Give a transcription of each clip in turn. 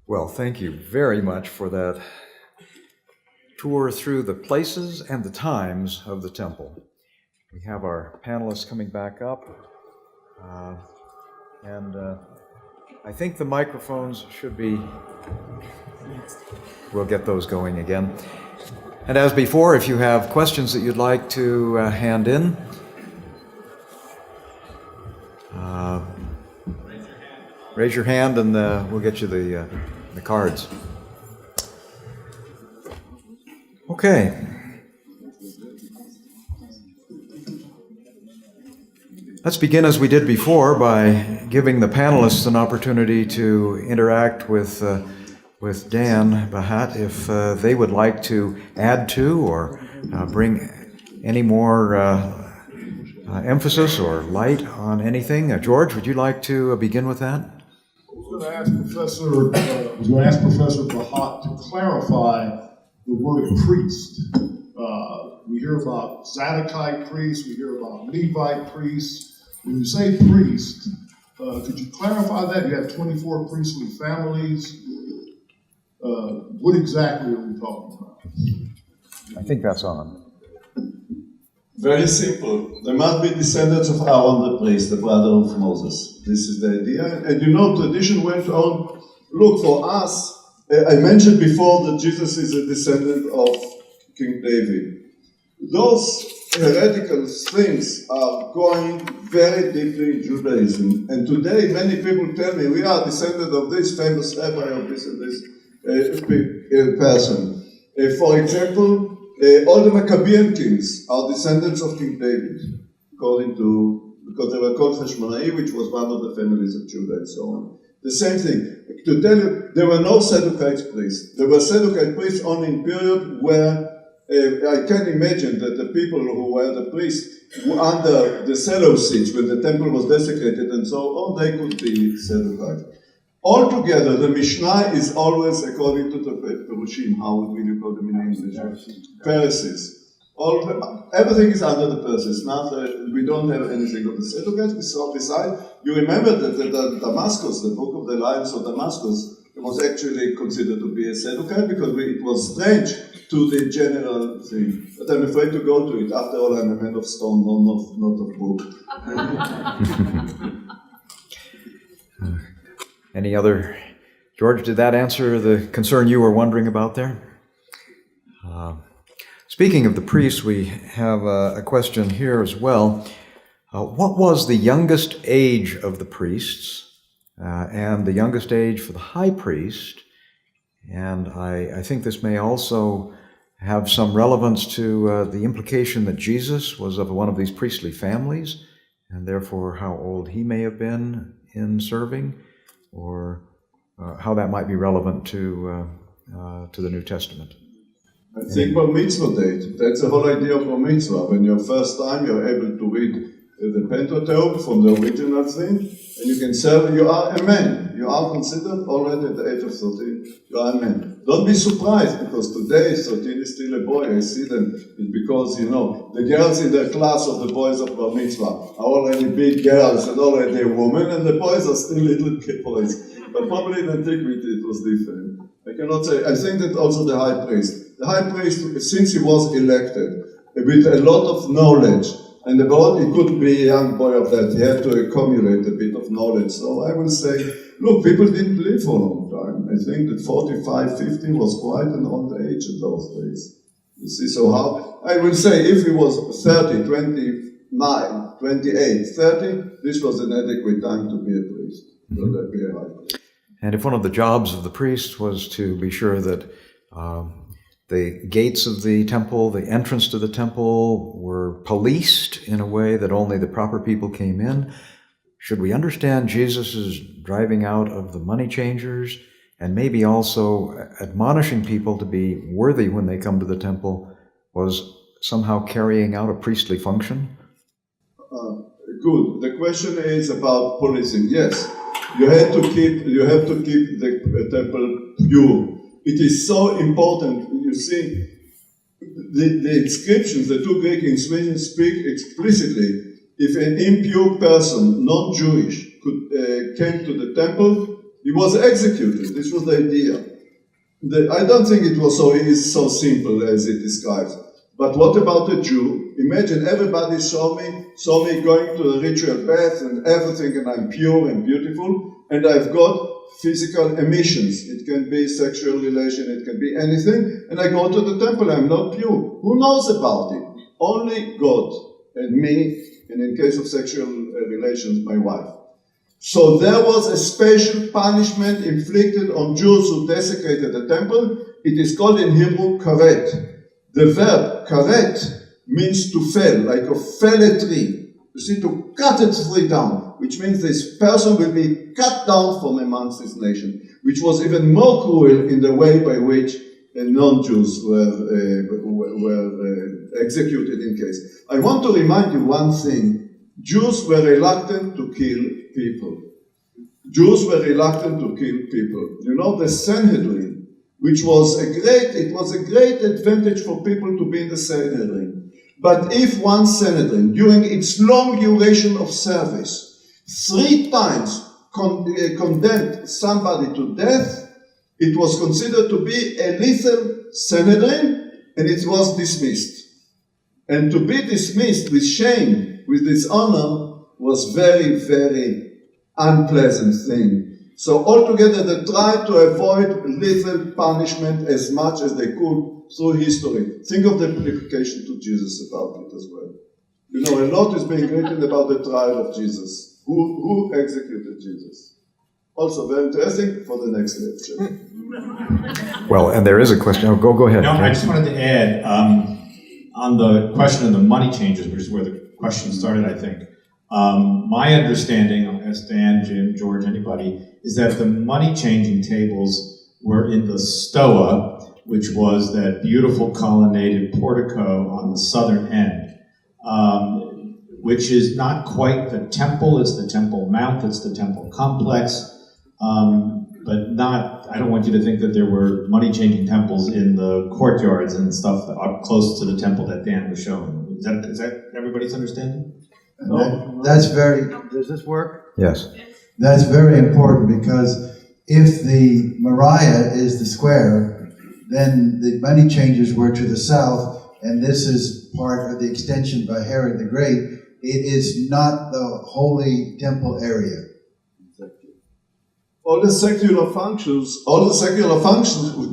Well, thank you very much for that tour through the places and the times of the temple. We have our panelists coming back up, and I think the microphones should be, we'll get those going again. And as before, if you have questions that you'd like to hand in, raise your hand and we'll get you the cards. Okay. Let's begin as we did before by giving the panelists an opportunity to interact with Dan Bahat if they would like to add to or bring any more emphasis or light on anything. George, would you like to begin with that? I was going to ask Professor Bahat to clarify the word priest. We hear about Zadokite priests, we hear about Levite priests. When you say priest, could you clarify that? You have 24 priestly families. What exactly are we talking about? I think that's on. Very simple. There must be descendants of Aaron the priest, the brother of Moses. This is the idea. And tradition went on. Look, for us, I mentioned before that Jesus is a descendant of King David. Those heretical things are going very deeply in Judaism. And today, many people tell me, we are descendants of this famous rabbi, of this and this person. For example, all the Maccabean kings are descendants of King David, because they were called Hashmonai, which was one of the families of Judah and so on. The same thing. To tell you, there were no Sadducite priests. There were Sadducite priests only in period where I can imagine that the people who were the priests under the Seleucids, when the temple was desecrated and so on, they could be Sadducite. Altogether, the Mishnah is always, according to the Perushim, how will you call them in English? Pharisees. Everything is under the Pharisees. We don't have anything of the Sadducees. Besides, you remember that the Damascus, the book of the Lions of Damascus, was actually considered to be a Sadducite because it was strange to the general thing. But I'm afraid to go to it. After all, I'm a man of stone, not of book. Any other? George, did that answer the concern you were wondering about there? Speaking of the priests, we have a question here as well. What was the youngest age of the priests and the youngest age for the high priest? And I think this may also have some relevance to the implication that Jesus was of one of these priestly families, and therefore how old he may have been in serving, or how that might be relevant to the New Testament. I think Bar Mitzvah date. That's the whole idea of Bar Mitzvah. When you're first time, you're able to read the Pentateuch from the original thing, and you can serve. You are a man. You are considered already at the age of 13. You are a man. Don't be surprised, because today 13 is still a boy. I see them. It's because, the girls in the class of the boys of Bar Mitzvah are already big girls and already a woman, and the boys are still little boys. But probably in antiquity it was different. I cannot say. I think that also the high priest. The high priest, since he was elected, with a lot of knowledge, and about he couldn't be a young boy of that, he had to accumulate a bit of knowledge. So I will say, look, people didn't live for a long time. I think that 45, 50 was quite an old age in those days. You see, so how, I will say, if he was 30, 29, 28, 30, this was an adequate time to be a priest, to be a high priest. And if one of the jobs of the priest was to be sure that the gates of the temple, the entrance to the temple, were policed in a way that only the proper people came in, should we understand Jesus' driving out of the money changers and maybe also admonishing people to be worthy when they come to the temple was somehow carrying out a priestly function? Good. The question is about policing. Yes. You have to keep the temple pure. It is so important. You see, the inscriptions, the two Greek inscriptions speak explicitly. If an impure person, non-Jewish, came to the temple, He was executed. This was the idea. I don't think it was so simple as it describes. But what about a Jew? Imagine everybody saw me going to the ritual bath and everything, and I'm pure and beautiful, and I've got physical emissions. It can be sexual relation, it can be anything, and I go to the temple, I'm not pure. Who knows about it? Only God and me, and in case of sexual relations, my wife. So there was a special punishment inflicted on Jews who desecrated the temple. It is called in Hebrew karet. The verb karet means to fell, like a fell a tree. You see, to cut a tree down, which means this person will be cut down from amongst his nation, which was even more cruel in the way by which the non-Jews were executed in case. I want to remind you one thing. Jews were reluctant to kill people. Jews were reluctant to kill people. You know, the Sanhedrin, which was a great advantage for people to be in the Sanhedrin. But if one Sanhedrin, during its long duration of service, 3 times condemned somebody to death, it was considered to be a lethal Sanhedrin, and it was dismissed. And to be dismissed with shame, with dishonor, was very, very unpleasant thing. So altogether they tried to avoid lethal punishment as much as they could through history. Think of the implication to Jesus about it as well. You know, a lot is being written about the trial of Jesus. Who executed Jesus? Also very interesting for the next lecture. Well, and there is a question. Oh, go ahead. No, I just wanted to add, on the question of the money changes, which is where the question started, I think. My understanding, as Dan, Jim, George, anybody, is that the money-changing tables were in the Stoa, which was that beautiful colonnaded portico on the southern end, which is not quite the temple. It's the Temple Mount, it's the temple complex, but not, I don't want you to think that there were money-changing temples in the courtyards and stuff up close to the temple that Dan was showing. Is that everybody's understanding? That's very, does this work? Yes. That's very important, because if the Moriah is the square, then the money changers were to the south, and this is part of the extension by Herod the Great. It is not the holy temple area. All the secular functions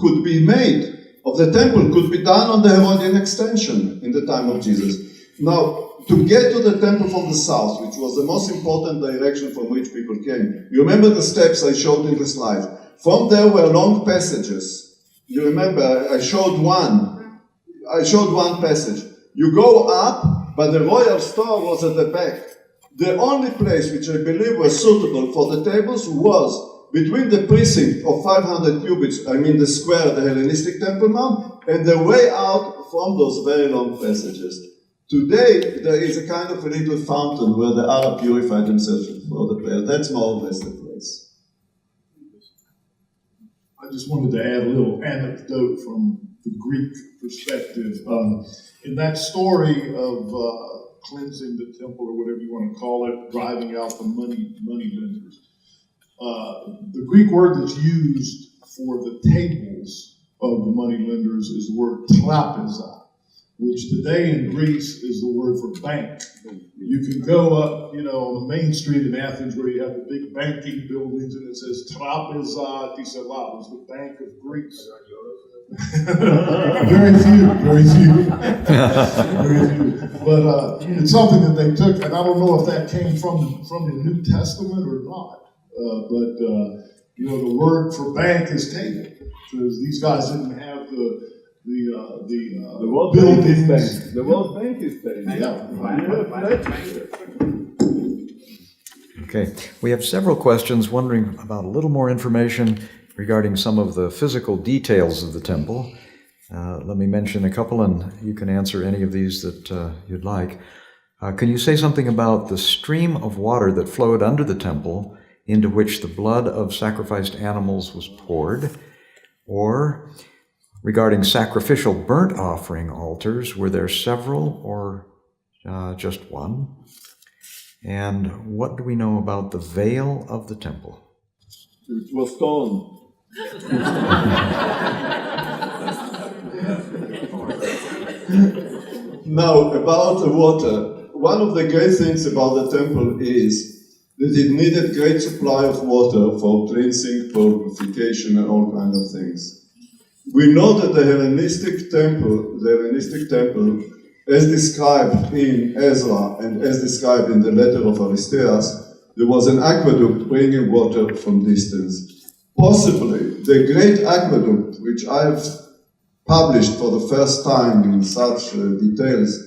could be made of the temple, could be done on the Herodian extension in the time of Jesus. Now, to get to the temple from the south, which was the most important direction from which people came, you remember the steps I showed in the slide. From there were long passages. You remember, I showed one passage. You go up, but the royal store was at the back. The only place which I believe was suitable for the tables was between the precinct of 500 cubits, I mean the square, the Hellenistic Temple Mount, and the way out from those very long passages. Today, there is a kind of a little fountain where the Arab purify themselves for the prayer. That's more or less the place. I just wanted to add a little anecdote from the Greek perspective. In that story of cleansing the temple, or whatever you want to call it, driving out the money lenders, the Greek word that's used for the tables of the money lenders is the word trapeza, which today in Greece is the word for bank. You can go up, on the main street in Athens where you have the big banking buildings, and it says Trapeza Tisalavos, the Bank of Greece. Very few. But it's something that they took, and I don't know if that came from the New Testament or not. But the word for bank is table, because these guys didn't have the World Bank is bank. The World Bank is bank. Okay. We have several questions wondering about a little more information regarding some of the physical details of the temple. Let me mention a couple, and you can answer any of these that you'd like. Can you say something about the stream of water that flowed under the temple into which the blood of sacrificed animals was poured? Or regarding sacrificial burnt offering altars, were there several or just one? And what do we know about the veil of the temple? It was torn. Now, about the water. One of the great things about the temple is that it needed great supply of water for cleansing, purification, and all kinds of things. We know that the Hellenistic temple, as described in Ezra and as described in the letter of Aristeas, there was an aqueduct bringing water from distance. Possibly, the great aqueduct, which I've published for the first time in such details,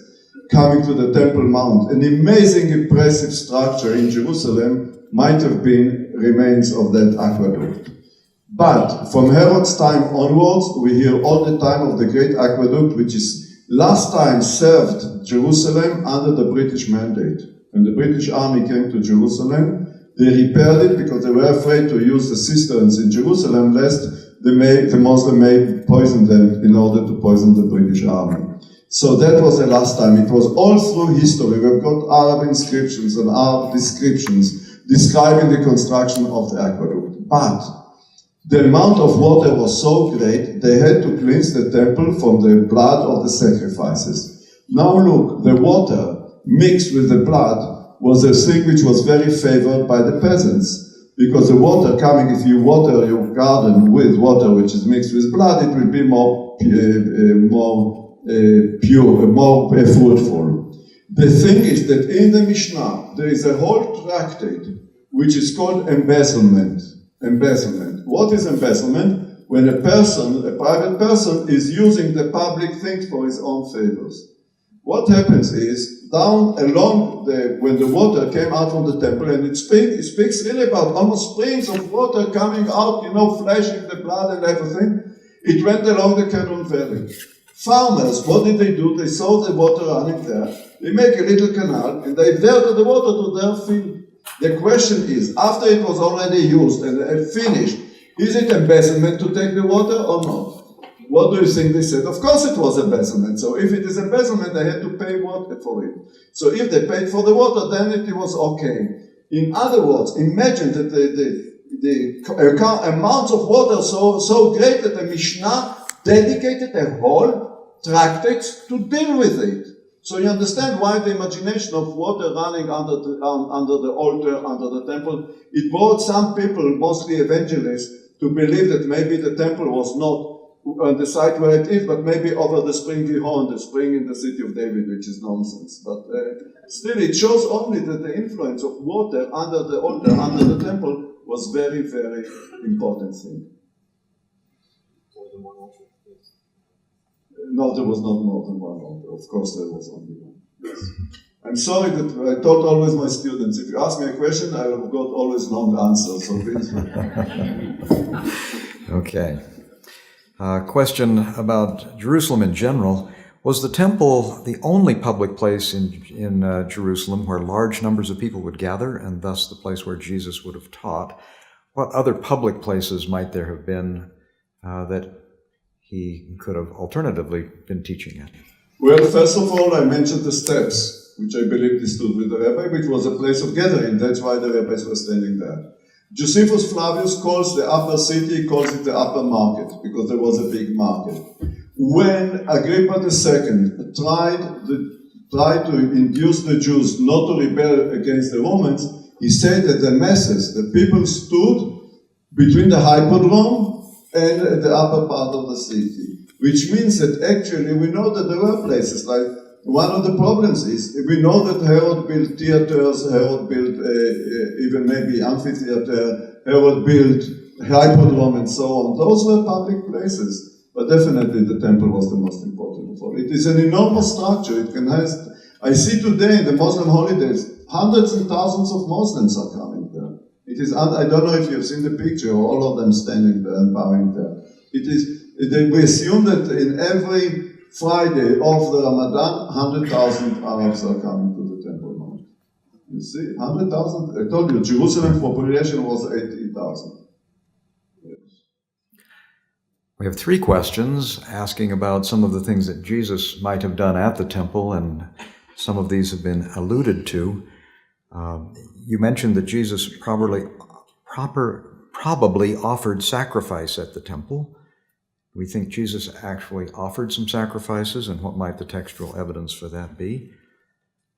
coming to the Temple Mount, an amazing, impressive structure in Jerusalem, might have been remains of that aqueduct. But from Herod's time onwards, we hear all the time of the great aqueduct, which is last time served Jerusalem under the British mandate. When the British army came to Jerusalem, they repaired it because they were afraid to use the cisterns in Jerusalem, lest the Muslim may poison them in order to poison the British army. So that was the last time. It was all through history. We've got Arab inscriptions and Arab descriptions describing the construction of the aqueduct. But the amount of water was so great, they had to cleanse the temple from the blood of the sacrifices. Now look, the water mixed with the blood was a thing which was very favored by the peasants. Because the water coming, if you water your garden with water which is mixed with blood, it will be more pure, more fruitful. The thing is that in the Mishnah, there is a whole tractate which is called embezzlement. Embezzlement. What is embezzlement? When a private person, is using the public things for his own favors. What happens is, down along when the water came out from the temple, and it speaks really about almost springs of water coming out, flashing the blood and everything, it went along the Kedron Valley. Farmers, what did they do? They saw the water running there, they make a little canal, and they diverted the water to their field. The question is, after it was already used and finished, is it embezzlement to take the water or not? What do you think they said? Of course it was embezzlement. So if it is embezzlement, they had to pay water for it. So if they paid for the water, then it was okay. In other words, imagine that the amounts of water so great that the Mishnah dedicated a whole tractate to deal with it. So you understand why the imagination of water running under the altar, under the temple, it brought some people, mostly evangelists, to believe that maybe the temple was not on the site where it is, but maybe over the spring Gihon, the spring in the city of David, which is nonsense. But still, it shows only that the influence of water under the altar, under the temple, was very, very important thing. No, there was not more than one altar. Of course, there was only one. Yes. I'm sorry that I told always my students, if you ask me a question, I have got always long answers. So please. Okay. Question about Jerusalem in general. Was the temple the only public place in Jerusalem where large numbers of people would gather, and thus the place where Jesus would have taught? What other public places might there have been that he could have alternatively been teaching at? Well, first of all, I mentioned the steps, which I believe he stood with the rabbi, which was a place of gathering. That's why the rabbis were standing there. Josephus Flavius calls the upper city, calls it the upper market, because there was a big market. When Agrippa II tried to induce the Jews not to rebel against the Romans, he said that the masses, the people stood between the Hippodrome and the upper part of the city, which means that actually we know that there were places like, one of the problems is, we know that Herod built theaters, Herod built even maybe amphitheater, Herod built Hippodrome and so on. Those were public places, but definitely the temple was the most important of all. It is an enormous structure. It can house, I see today in the Muslim holidays, hundreds and thousands of Muslims are coming there. It is, I don't know if you've seen the picture, all of them standing there and bowing there. It is, we assume that in every Friday of the Ramadan, 100,000 Arabs are coming to the Temple Mount. You see, 100,000, I told you, Jerusalem's population was 80,000. Yes. We have 3 questions asking about some of the things that Jesus might have done at the temple, and some of these have been alluded to. You mentioned that Jesus probably probably offered sacrifice at the temple. We think Jesus actually offered some sacrifices, and what might the textual evidence for that be?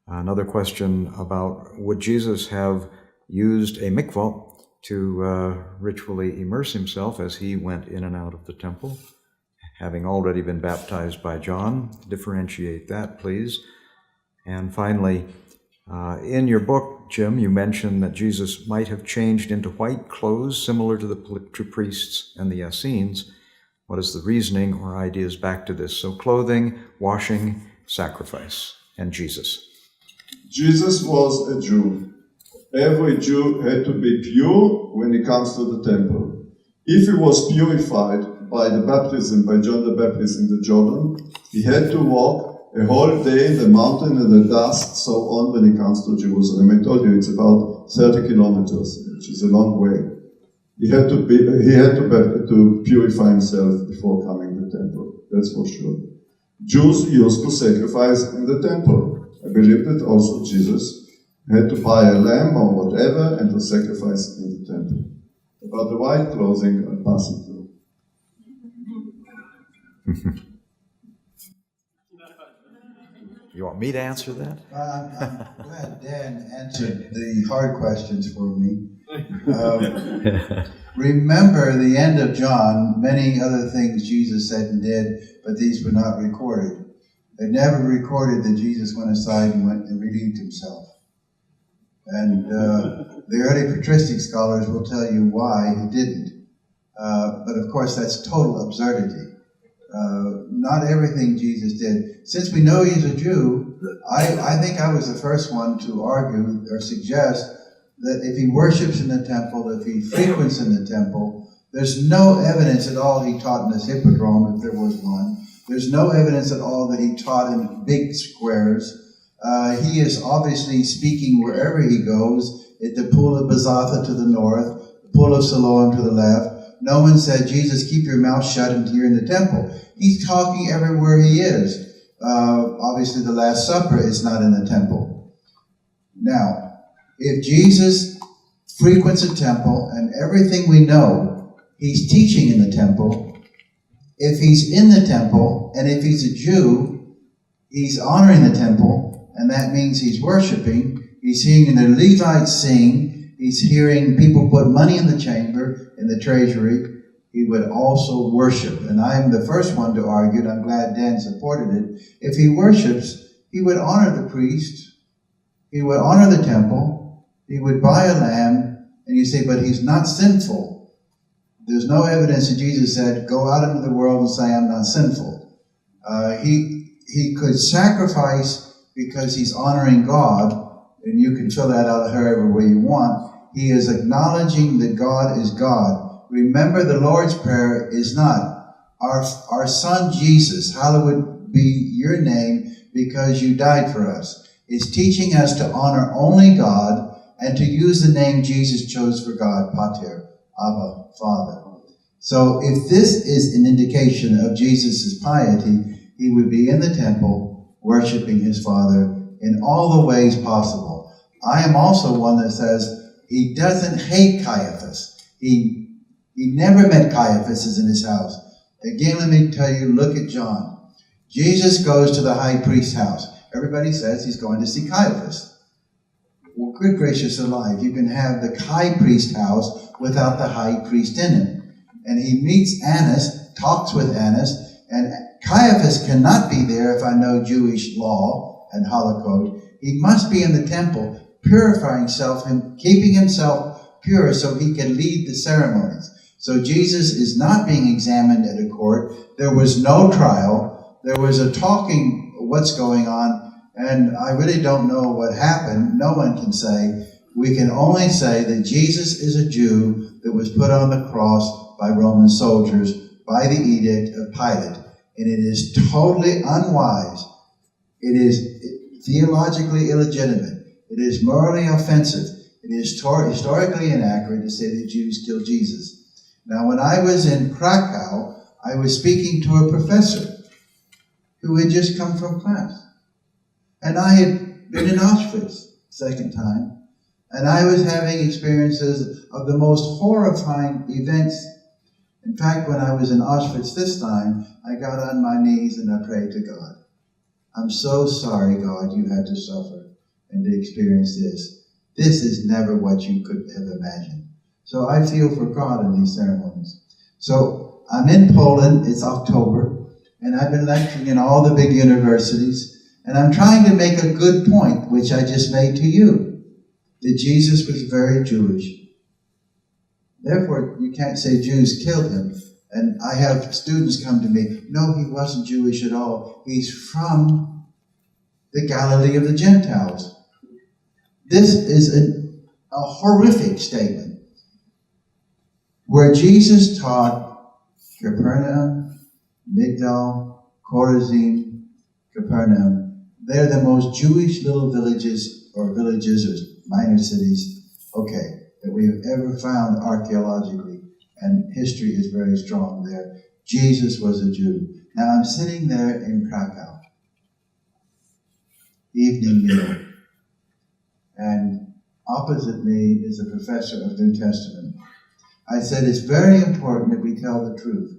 Another question about, would Jesus have used a mikvah to ritually immerse himself as he went in and out of the temple, having already been baptized by John? Differentiate that, please. And finally, in your book, Jim, you mentioned that Jesus might have changed into white clothes similar to the priests and the Essenes. What is the reasoning or ideas back to this? So clothing, washing, sacrifice, and Jesus. Jesus was a Jew. Every Jew had to be pure when he comes to the temple. If he was purified by the baptism, by John the Baptist in the Jordan, he had to walk a whole day in the mountain in the dust, so on, when he comes to Jerusalem. I told you it's about 30 kilometers, which is a long way. He had to purify himself before coming to the temple. That's for sure. Jews used to sacrifice in the temple. I believe that also Jesus had to buy a lamb or whatever and to sacrifice in the temple. About the white clothing, I'll pass it through. You want me to answer that? I'm glad Dan answered the hard questions for me. Remember the end of John, many other things Jesus said and did, but these were not recorded. They never recorded that Jesus went aside and went and redeemed himself. And the early patristic scholars will tell you why he didn't. But of course, that's total absurdity. Not everything Jesus did. Since we know he's a Jew, I think I was the first one to argue or suggest that if he worships in the temple, if he frequents in the temple, there's no evidence at all he taught in this hippodrome, if there was one. There's no evidence at all that he taught in big squares. He is obviously speaking wherever he goes, at the pool of Bezatha to the north, the pool of Siloam to the left. No one said, Jesus, keep your mouth shut until you're in the temple. He's talking everywhere he is. Obviously, the Last Supper is not in the temple. Now, if Jesus frequents a temple, and everything we know, he's teaching in the temple, if he's in the temple, and if he's a Jew, he's honoring the temple, and that means he's worshiping, he's hearing the Levites sing, he's hearing people put money in the chamber, in the treasury, he would also worship. And I'm the first one to argue, and I'm glad Dan supported it. If he worships, he would honor the priest, he would honor the temple, he would buy a lamb, and you say, but he's not sinful. There's no evidence that Jesus said, go out into the world and say, I'm not sinful. He could sacrifice because he's honoring God, and you can fill that out however way you want. He is acknowledging that God is God. Remember, the Lord's Prayer is not, our Son Jesus, hallowed be your name because you died for us. It's teaching us to honor only God and to use the name Jesus chose for God, Pater, Abba, Father. So if this is an indication of Jesus' piety, he would be in the temple worshiping his Father in all the ways possible. I am also one that says he doesn't hate Caiaphas. He never met Caiaphas in his house. Again, let me tell you, look at John. Jesus goes to the high priest's house. Everybody says he's going to see Caiaphas. Well, good gracious alive, you can have the high priest house without the high priest in it. And he meets Annas, talks with Annas, and Caiaphas cannot be there if I know Jewish law and halakot. He must be in the temple, purifying himself and keeping himself pure so he can lead the ceremonies. So Jesus is not being examined at a court. There was no trial. There was a talking, what's going on, and I really don't know what happened. No one can say. We can only say that Jesus is a Jew that was put on the cross by Roman soldiers by the edict of Pilate. And it is totally unwise. It is theologically illegitimate. It is morally offensive. It is historically inaccurate to say that Jews killed Jesus. Now, when I was in Krakow, I was speaking to a professor who had just come from class. And I had been in Auschwitz, second time. And I was having experiences of the most horrifying events. In fact, when I was in Auschwitz this time, I got on my knees and I prayed to God. I'm so sorry, God, you had to suffer and to experience this. This is never what you could have imagined. So I feel for God in these ceremonies. So I'm in Poland, it's October, and I've been lecturing in all the big universities, and I'm trying to make a good point, which I just made to you, that Jesus was very Jewish. Therefore, you can't say Jews killed him. And I have students come to me, no, he wasn't Jewish at all. He's from the Galilee of the Gentiles. This is a horrific statement. Where Jesus taught Capernaum, Migdal, Chorazin, Capernaum, they're the most Jewish little villages or minor cities, that we have ever found archaeologically, and history is very strong there. Jesus was a Jew. Now I'm sitting there in Krakow, evening meal, and opposite me is a professor of New Testament. I said, it's very important that we tell the truth.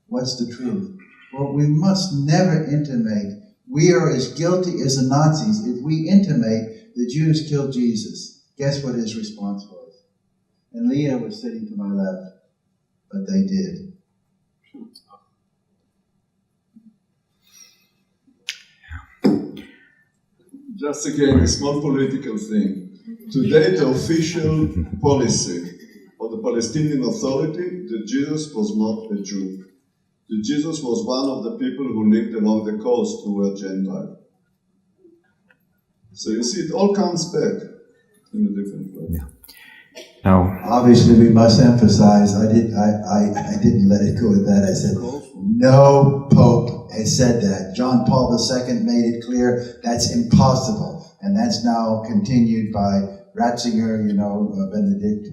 What's the truth? Well, we must never intimate. We are as guilty as the Nazis if we intimate the Jews killed Jesus. Guess what his response was? And Leah was sitting to my left, but they did. Just again, a small political thing. Today, the official policy of the Palestinian Authority, that Jesus was not a Jew. That Jesus was one of the people who lived along the coast who were Gentile. So you see, it all comes back in a different way. Yeah. Now, Obviously, we must emphasize, I didn't let it go at that. I said, no Pope has said that. John Paul II made it clear that's impossible. And that's now continued by Ratzinger, Benedict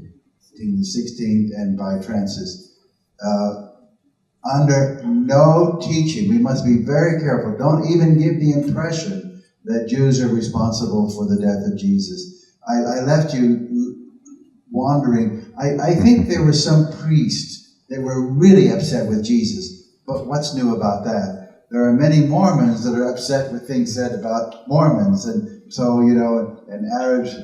XVI, and by Francis. Under no teaching, we must be very careful. Don't even give the impression that Jews are responsible for the death of Jesus. I left you wandering. I think there were some priests that were really upset with Jesus. But what's new about that? There are many Mormons that are upset with things said about Mormons. And so, and Arabs,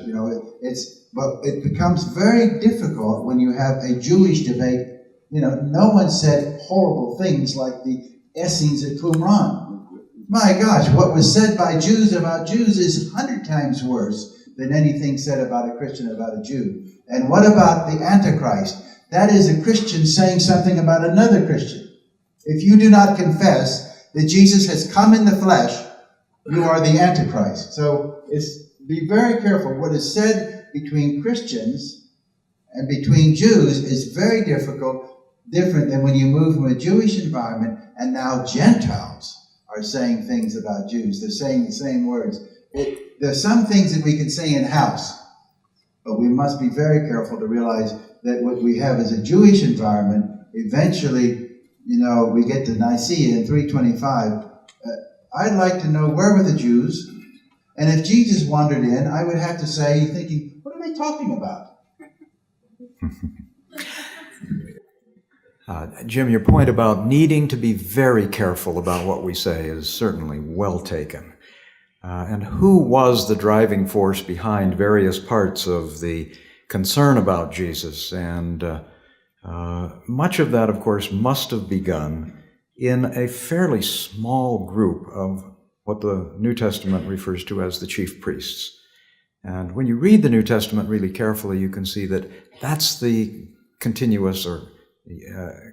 but it becomes very difficult when you have a Jewish debate. No one said horrible things like the Essenes at Qumran. My gosh, what was said by Jews about Jews is 100 times worse than anything said about a Christian about a Jew. And what about the Antichrist? That is a Christian saying something about another Christian. If you do not confess that Jesus has come in the flesh, you are the Antichrist. So be very careful. What is said between Christians and between Jews is very different than when you move from a Jewish environment and now Gentiles are saying things about Jews. They're saying the same words. There are some things that we can say in-house, but we must be very careful to realize that what we have is a Jewish environment. Eventually, we get to Nicaea in 325. I'd like to know, where were the Jews? And if Jesus wandered in, I would have to say, thinking, what are they talking about? Jim, your point about needing to be very careful about what we say is certainly well taken. And who was the driving force behind various parts of the concern about Jesus? And much of that, of course, must have begun in a fairly small group of what the New Testament refers to as the chief priests. And when you read the New Testament really carefully, you can see that that's the continuous or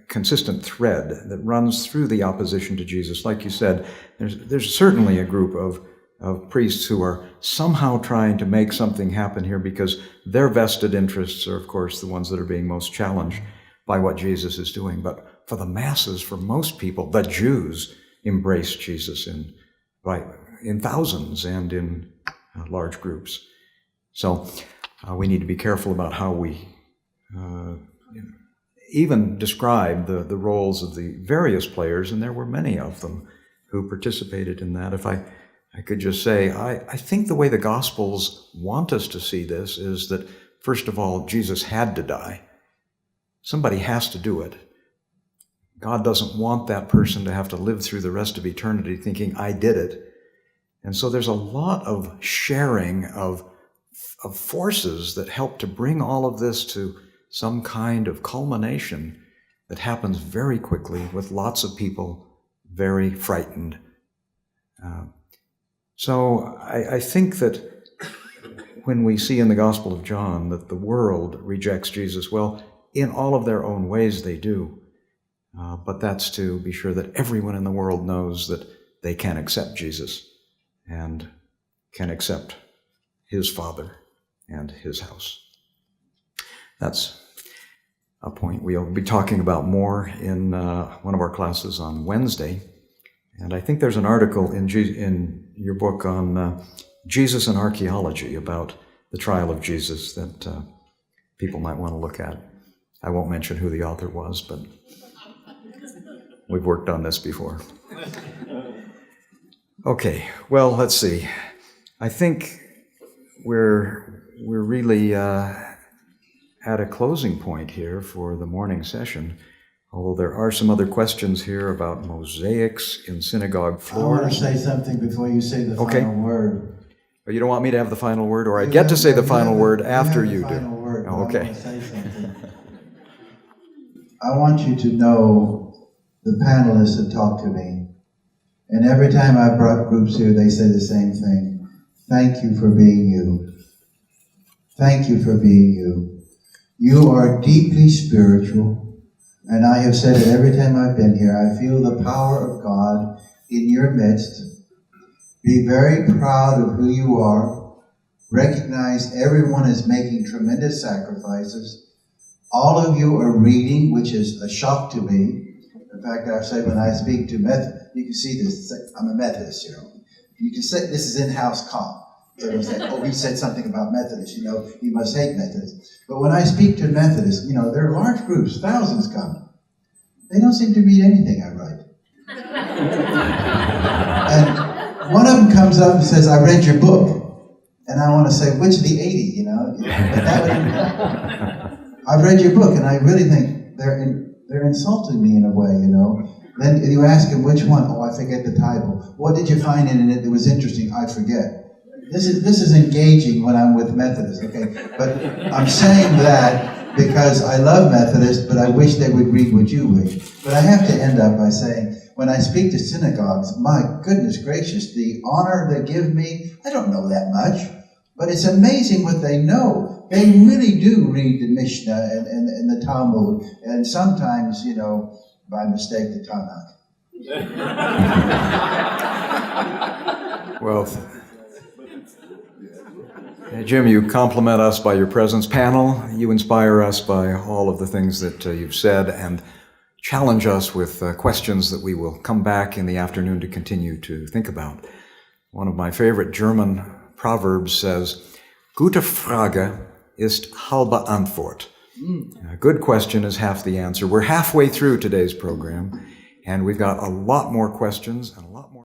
consistent thread that runs through the opposition to Jesus. Like you said, there's certainly a group of priests who are somehow trying to make something happen here because their vested interests are, of course, the ones that are being most challenged by what Jesus is doing. But for the masses, for most people, the Jews embraced Jesus in thousands and in large groups. So we need to be careful about how we even describe the roles of the various players, and there were many of them who participated in that. If I I could just say, I think the way the Gospels want us to see this is that, first of all, Jesus had to die. Somebody has to do it. God doesn't want that person to have to live through the rest of eternity thinking, I did it. And so there's a lot of sharing of forces that help to bring all of this to some kind of culmination that happens very quickly with lots of people very frightened. So I think that when we see in the Gospel of John that the world rejects Jesus, well, in all of their own ways they do. But that's to be sure that everyone in the world knows that they can accept Jesus and can accept his Father and his house. That's a point we'll be talking about more in one of our classes on Wednesday. And I think there's an article in your book on Jesus and archaeology about the trial of Jesus that people might want to look at. I won't mention who the author was, but we've worked on this before. Okay, well, let's see. I think we're really at a closing point here for the morning session, although there are some other questions here about mosaics in synagogue I want to floors. say something before you say the Okay. final word. Oh, you don't want me to have the final word, or I get to say the final word after you do? Final word, Oh, but I okay. want to say something. I want you to know the panelists have talked to me, and every time I've brought groups here, they say the same thing. Thank you for being you. Thank you for being you. You are deeply spiritual, and I have said it every time I've been here. I feel the power of God in your midst. Be very proud of who you are. Recognize everyone is making tremendous sacrifices. All of you are reading, which is a shock to me. In fact, I've said when I speak to Methodist, you can see this. I'm a Methodist, you know. You can say this is in-house comp. So they say, oh, he said something about Methodists, you know, he must hate Methodists. But when I speak to Methodists, you know, they're large groups, thousands come. They don't seem to read anything I write. And one of them comes up and says, I read your book. And I want to say, which of the 80, you know? But that would, I've read your book, and I really think they're insulting me in a way, you know. Then you ask them which one. Oh, I forget the title. What did you find in it that was interesting? I forget. This is engaging when I'm with Methodists, okay? But I'm saying that because I love Methodists, but I wish they would read what you read. But I have to end up by saying, when I speak to synagogues, my goodness gracious, the honor they give me, I don't know that much, but it's amazing what they know. They really do read the Mishnah and the Talmud, and sometimes, you know, by mistake, the Tanakh. Well, Jim, you compliment us by your presence. Panel, you inspire us by all of the things that you've said and challenge us with questions that we will come back in the afternoon to continue to think about. One of my favorite German proverbs says, Gute Frage ist halbe Antwort. A good question is half the answer. We're halfway through today's program, and we've got a lot more questions and a lot more